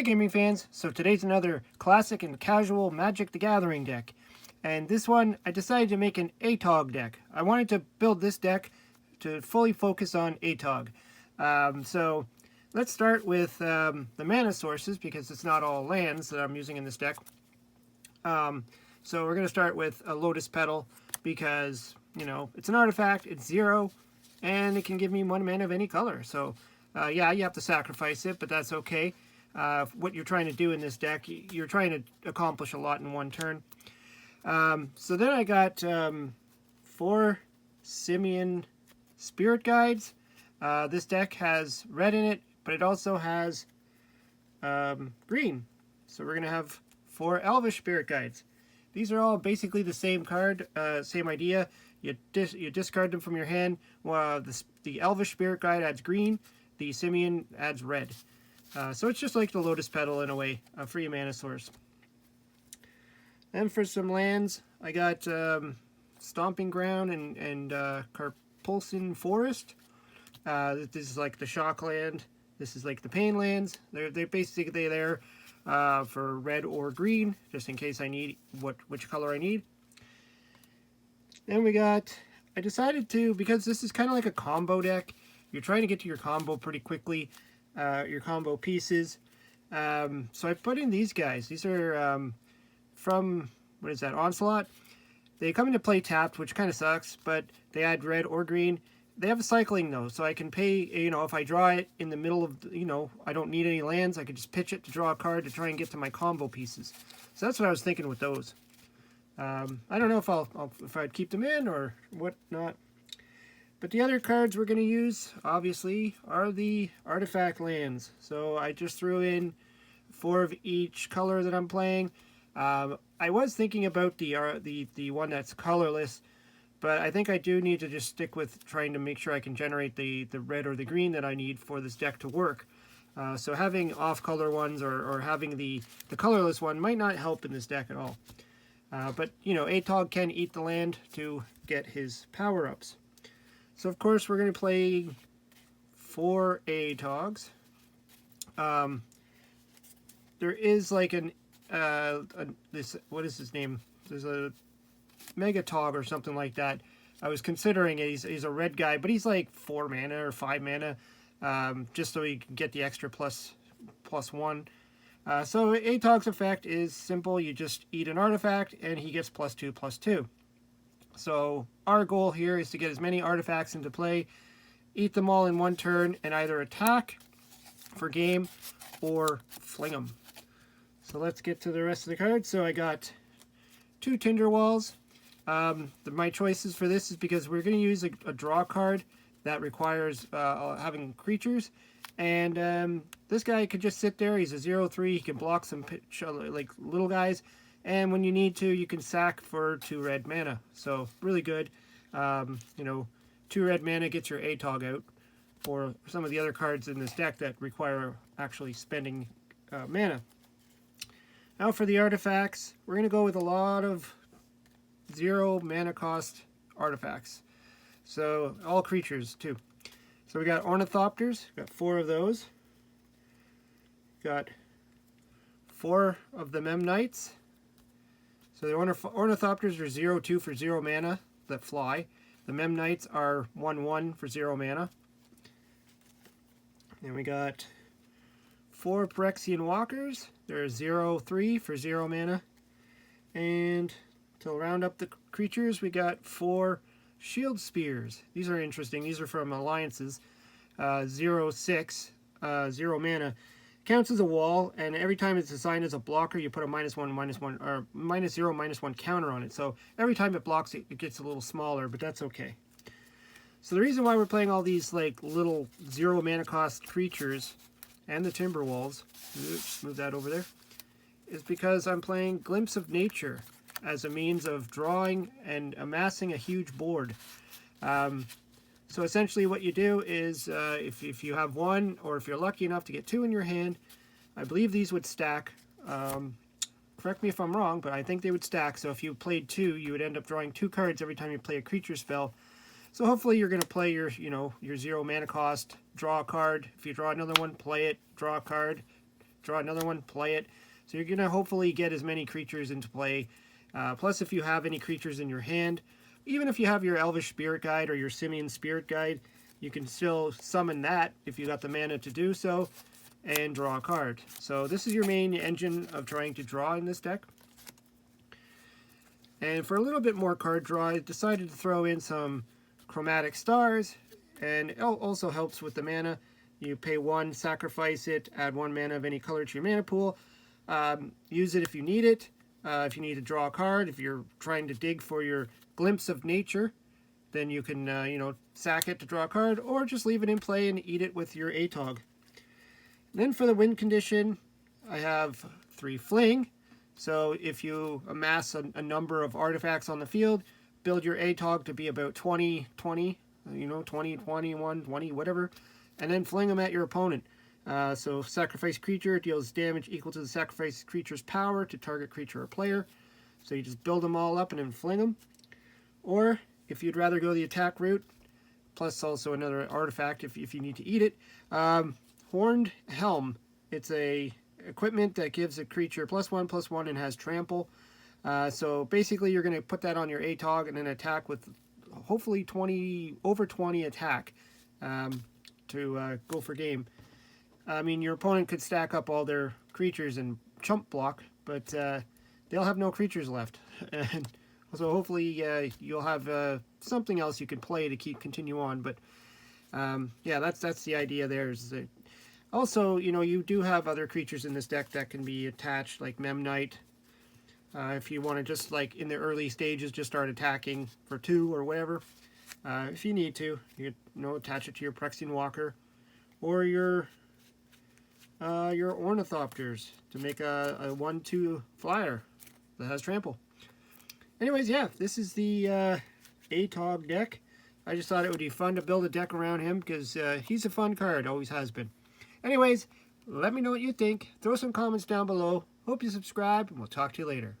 Hey gaming fans, so today's another classic and casual Magic the Gathering deck. And this one, I decided to make an Atog deck. I wanted to build this deck to fully focus on Atog. So let's start with the mana sources, because it's not all lands that I'm using in this deck. So we're going to start with a Lotus Petal, because, you know, it's an artifact, it's 0, and it can give me 1 mana of any color. So yeah, you have to sacrifice it, but that's okay. What you're trying to do in this deck, you're trying to accomplish a lot in one turn. So then I got 4 Simian Spirit Guides. This deck has red in it, but it also has green. So we're going to have 4 Elvish Spirit Guides. These are all basically the same card, same idea. You discard them from your hand. The Elvish Spirit Guide adds green, the Simian adds red. So it's just like the Lotus Petal in a way, a free mana source. Then for some lands, I got Stomping Ground and Carpulsin Forest. This is like the Shock Land. This is like the Pain Lands. They're basically there for red or green, just in case I need which color I need. Then we got, I decided to, because this is kind of like a combo deck, you're trying to get to your combo pretty quickly, your combo pieces. So I put in these guys. These are from, what is that, Onslaught. They come into play tapped, which kind of sucks, but they add red or green. They have a cycling though, so I can pay, you know, if I draw it in the middle of, you know, I don't need any lands, I could just pitch it to draw a card to try and get to my combo pieces. So that's what I was thinking with those. I don't know if I'd keep them in or whatnot. But the other cards we're going to use, obviously, are the artifact lands. So I just threw in 4 of each color that I'm playing. I was thinking about the one that's colorless, but I think I do need to just stick with trying to make sure I can generate the red or the green that I need for this deck to work. So having off-color ones or having the colorless one might not help in this deck at all. But, you know, Atog can eat the land to get his power-ups. So, of course, we're going to play 4 Atogs. There is like what is his name? There's a Megatog or something like that. I was considering it. He's a red guy, but he's like 4 mana or 5 mana, just so he can get the extra plus 1. So Atog's effect is simple. You just eat an artifact, and he gets +2/+2. So our goal here is to get as many artifacts into play, eat them all in one turn, and either attack for game or fling them. So let's get to the rest of the cards. So I got 2 Tinder Walls. My choices for this is because we're going to use a draw card that requires having creatures. And this guy could just sit there. He's a 0/3. He can block some like little guys. And when you need to, you can sack for 2 red mana. So really good. You know, 2 red mana gets your Atog out. Or some of the other cards in this deck that require actually spending mana. Now for the artifacts, we're going to go with a lot of 0 mana cost artifacts. So all creatures too. So we got Ornithopters, got 4 of those. Got 4 of the Memnites. So the Ornithopters are 0/2 for 0 mana that fly. The Memnites are 1/1 for 0 mana. Then we got 4 Phyrexian Walkers. They're 0/3 for 0 mana. And to round up the creatures, we got 4 Shield Spears. These are interesting. These are from Alliances. 0/6, 0 mana. Counts as a wall, and every time it's assigned as a blocker, you put a -1/-1 or -0/-1 counter on it. So every time it blocks, it gets a little smaller, but that's okay. So the reason why we're playing all these like little 0 mana cost creatures and the Timber Walls, oops, move that over there, is because I'm playing Glimpse of Nature as a means of drawing and amassing a huge board. So essentially what you do is, if you have 1, or if you're lucky enough to get 2 in your hand, I believe these would stack. Correct me if I'm wrong, but I think they would stack. So if you played 2, you would end up drawing 2 cards every time you play a creature spell. So hopefully you're going to play your, you know, your 0 mana cost, draw a card. If you draw another one, play it, draw a card, draw another one, play it. So you're going to hopefully get as many creatures into play. Plus, if you have any creatures in your hand, even if you have your Elvish Spirit Guide or your Simian Spirit Guide, you can still summon that if you got the mana to do so, and draw a card. So this is your main engine of trying to draw in this deck. And for a little bit more card draw, I decided to throw in some Chromatic Stars, and it also helps with the mana. You pay 1, sacrifice it, add 1 mana of any color to your mana pool. Use it if you need it. If you need to draw a card, if you're trying to dig for your Glimpse of Nature, then you can, sack it to draw a card, or just leave it in play and eat it with your Atog. Then for the win condition, I have 3 Fling. So if you amass a number of artifacts on the field, build your Atog to be about 20, 20, 21, 20, whatever, and then fling them at your opponent. So sacrifice creature deals damage equal to the sacrifice creature's power to target creature or player. So you just build them all up and then fling them. Or if you'd rather go the attack route, plus also another artifact if you need to eat it, Horned Helm. It's a equipment that gives a creature +1/+1 and has trample. So basically you're going to put that on your Atog and then attack with hopefully over 20 attack to go for game. I mean, your opponent could stack up all their creatures and chump block, but they'll have no creatures left. And so hopefully you'll have something else you can play to continue on. But yeah, that's the idea there. Is that also, you do have other creatures in this deck that can be attached, like Memnite. If you want to just, like, in the early stages, just start attacking for 2 or whatever. If you need to, you attach it to your Phyrexian Walker or your Ornithopters to make a 1/2 flyer that has trample. Anyways, yeah, this is the Atog deck. I just thought it would be fun to build a deck around him because he's a fun card, always has been. Anyways, let me know what you think. Throw some comments down below. Hope you subscribe, and we'll talk to you later.